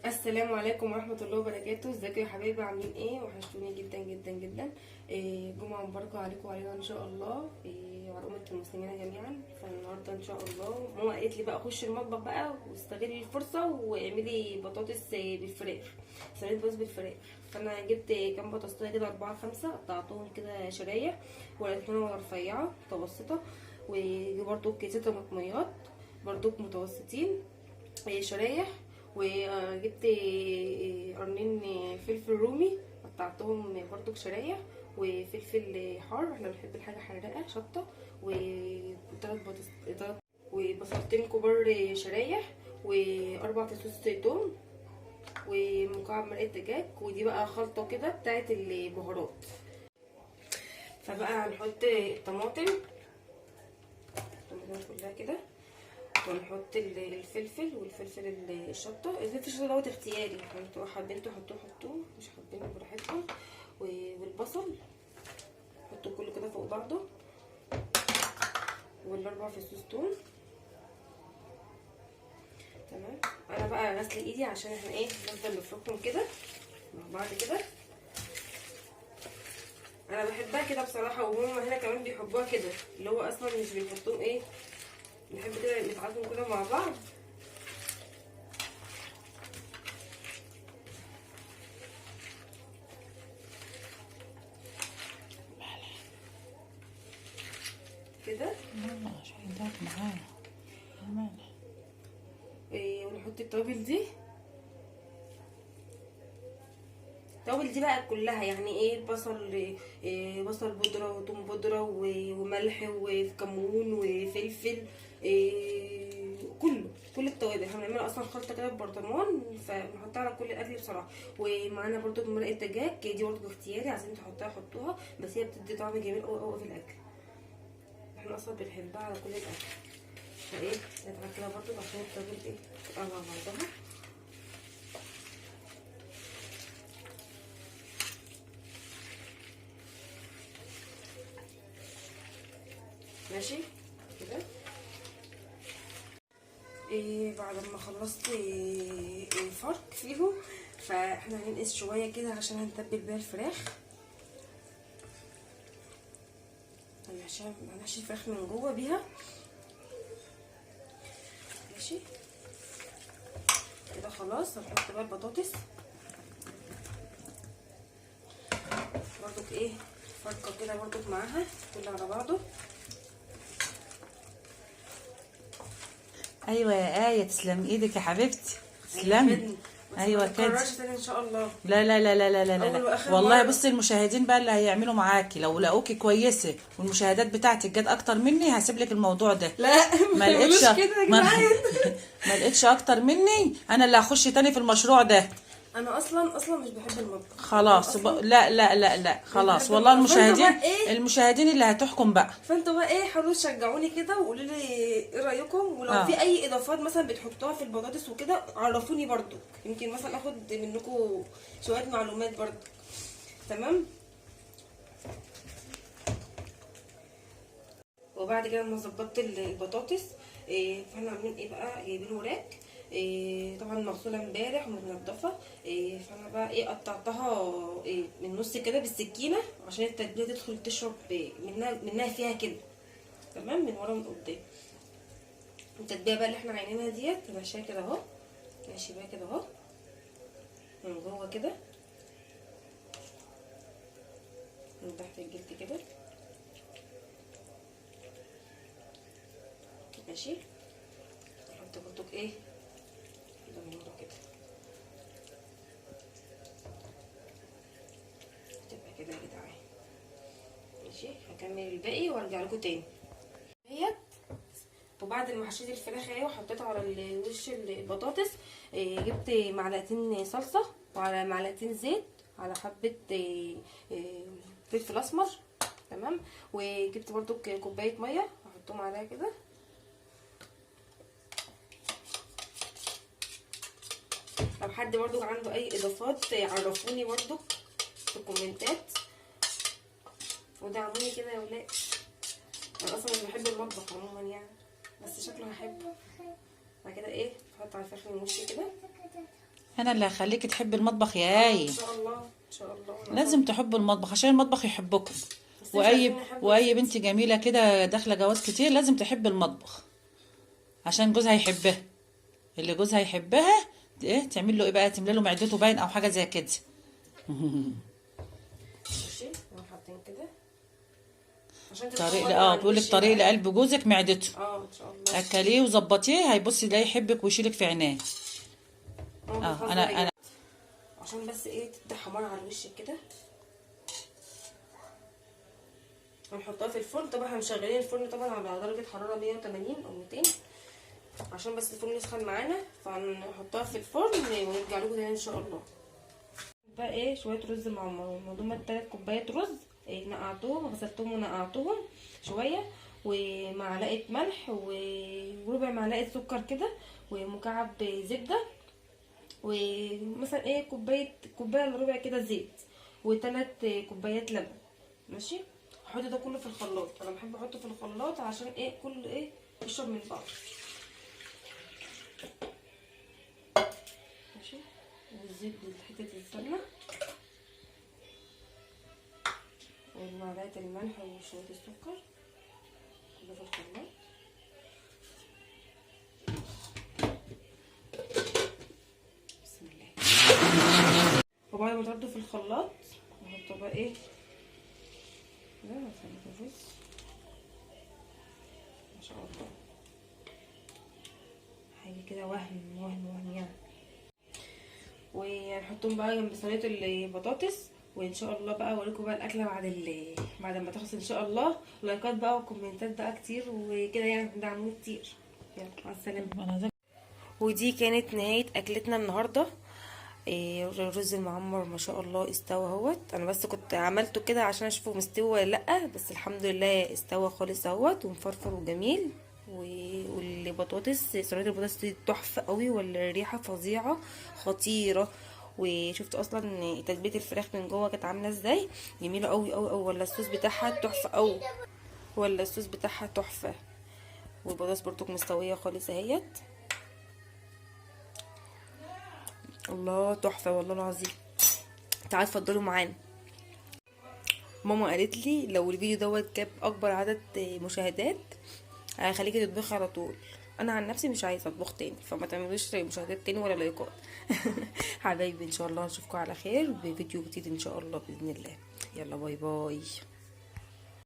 السلام عليكم ورحمة الله وبركاته. ازيكم يا حبايبي؟ عاملين ايه؟ وحشتوني جدا جدا جدا. جمعة مباركة عليكم وعلينا ان شاء الله، وعلى أمة المسلمين جميعا. فالنهاردة ان شاء الله ماما قالت لي بقى اخش المطبخ بقى واستغل الفرصة واعملي بطاطس بالفراخ، صينية بطاطس بالفراخ. فانا جبت كام بطاطسية كده، 4 5، قطعتهم كده شرايح وقطعتهم رفيعة متوسطة. وبرده كيسة طماطميات برضو متوسطين شرايح. وجبت قرنين فلفل رومي قطعتهم برضو شرايح، وفلفل حار، احنا بنحب الحاجه حراقه، شطه، وبصلتين كبار شرايح، و4 فصوص توم، ومكعب مرقه دجاج. ودي بقى خلطه كده بتاعت البهارات. فبقى هنحط الطماطم كلها كده، ونحط الفلفل والفلفل الشطه. الفلفل دوت اختياري، انتوا حابين تحطوه حطوه، مش حابين براحتكم. والبصل حطوه كله كده فوق بعضه، وال4 فصوص توم. تمام. انا بقى غسله ايدي عشان احنا نفضل نفركهم كده مع بعض كده. انا بحبها كده بصراحه، وهم هنا كمان بيحبوها كده، اللي هو اصلا مش بنحطهم نحب كده نتعامل كده مع بعض. كده عشان معانا كمان. ونحط التوابل دي. التوابل دي بقى كلها يعني بصل بودره وثوم بودره وملح وكمون وفلفل، كل التوابل. احنا بنعملها اصلا خلطه كده ببرطمان، فنحطها على كل الاكل بصراحه. ومعانا برضو مرقه دجاج، دي برضو اختياري، عايزين تحطوها حطوها، بس هي بتدي طعم جميل قوي قوي في الاكل، احنا اصلا بنحبها على كل الاكل. نتعب كده برضو عشان التوابل تبقى مع بعضها. ماشي كده. بعد ما خلصت الفرك فيهم، فاحنا هننقص شويه كده عشان هنتبل بيها الفراخ. عشان هنحشي الفراخ من جوه بيها. ماشي كده خلاص. هنحط بقى البطاطس برضو فركه كده برضو معاها كله على بعضه. ايوه يا ايه، تسلم ايدك يا حبيبتي، تسلمي. ايوه كده. ما تاني ان شاء الله. لا لا لا لا لا لا اول لا واخر والله. مرة. بصي المشاهدين بقى اللي هيعملوا معاكي، لو لقوكي كويسه والمشاهدات بتاعتك جت اكتر مني هسيب لك الموضوع ده. لا ما لقيتش كده يا ما, جدعان. ما لقيتش اكتر مني، انا اللي هخش تاني في المشروع ده. انا اصلا مش بحب المطبخ خلاص لا لا لا لا خلاص والله. المطبخ. فانتوا المشاهدين بقى المشاهدين اللي هتحكم بقى. فانتوا بقى حاولوا تشجعوني كده وقولوا لي ايه رايكم، ولو في اي اضافات مثلا بتحطوها في البطاطس وكده عرفوني برضو، يمكن مثلا اخد منكم شويه معلومات برضو. تمام. وبعد كده لما ظبطت البطاطس، فاحنا عاملين بقى جايبين وراك، طبعا مغسوله امبارح ومتنضفه. فانا بقى قطعتها من النص كده بالسكينه عشان التتبيله تدخل تشرب منها فيها كده. تمام، من ورا ومن قدام. التتبيله بقى اللي احنا عينينها ديت ماشيه كده اهو، ماشي بقى كده اهو من جوه كده، من تحت الجلد كده. ماشي. نحط برضو كده من ورا كده، تبقى كده يا جدعان. ماشي، هكمل الباقي وارجع لكم تاني. وبعد ما حشيت الفراخ وحطيتها على وش البطاطس، جبت معلقتين صلصه وعلى معلقتين زيت على حبه فلفل اسمر. تمام. وجبت برضو كوبايه ميه احطهم عليها كده. لو حد برضو عنده اي اضافات عرفوني برضو في الكومنتات ودعموني كده يا ولاد. انا اصلا مش بحب المطبخ عموما يعني، بس شكله هحبه. بعد كده بحط على الفراخ من وش كده انا اللي هخليكي تحبي المطبخ يا اي. ان شاء الله ان شاء الله. لازم تحبوا المطبخ عشان المطبخ يحبكم. بس مش عايزين واي نحب بنت جميله كده داخله جواز كتير لازم تحب المطبخ عشان جوزها يحبها. اللي جوزها يحبها ايه تعمل له ايه بقى؟ تملي له معدته باين او حاجه زي كده. ماشي نروح حاطين كده عشان طريق تتحمر على بيقول لك الوش طريق بقى. لقلب جوزك معدته. ان شاء الله. اكليه وظبطيه هيبص يلاقي يحبك ويشيلك في عينيه. خلاص انا بقى عشان بس ايه تدي حمار على الوش كده. هنحطها في الفرن. طبعا احنا مشغلين الفرن طبعا على درجه حراره 180 او 200 عشان بس الفرن يسخن معانا. فهنحطها في الفرن ونرجع لكم تاني ان شاء الله. بقى ايه شويه رز معمر. هما 3 كوبايات رز نقعتهم غسلتهم ونقعتهم شويه، ومعلقه ملح وربع معلقه سكر كده، ومكعب زبده، ومثلا ايه كوبايه الا ربع كده زيت، و3 كوبايات لبن. ماشي. هحط ده كله في الخلاط. انا بحب احطه في الخلاط عشان ايه كله ايه يشرب من بعض. ماشي. والزيت حته السمنه ومعلقه الملح وشويه السكر كله في الخلاط. بسم الله. وبعد ما تحطه في الخلاط نحطه بقى ايه كده مثلا الرز ما شاء الله حاجه كده وهم يعني. وهنحطهم بقى جنب صينيه البطاطس. وان شاء الله بقى اوريكم بقى الاكله بعد ما تخلص ان شاء الله. لايكات بقى وكومنتات بقى كتير وكده يعني دعموني كتير. يلا مع السلامه. ودي كانت نهايه اكلتنا النهارده. الرز المعمر ما شاء الله استوى اهوت. انا بس كنت عملته كده عشان اشوفه مستوي ولا لا، بس الحمد لله استوى خالص اهوت ومفرفر وجميل. والبطاطس صينيه البطاطس دي تحفه قوي والريحه فظيعه خطيره. وشفت اصلا تتبيله الفراخ من جوه كانت عامله ازاي جميله قوي قوي قوي. ولا الصوص بتاعها تحفه قوي. ولا الصوص بتاعها تحفه. والبطاطس برضو مستويه خالص اهيت. الله تحفه والله العظيم. تعالوا اتفضلوا معانا. ماما قالت لي لو الفيديو دوت جاب اكبر عدد مشاهدات هخليكي تطبخي على طول. انا عن نفسي مش عايزه اطبخ تاني فما تعملوش مشاهدات تاني ولا لايكات. حبايبي ان شاء الله نشوفكم على خير بفيديو جديد ان شاء الله باذن الله. يلا باي باي.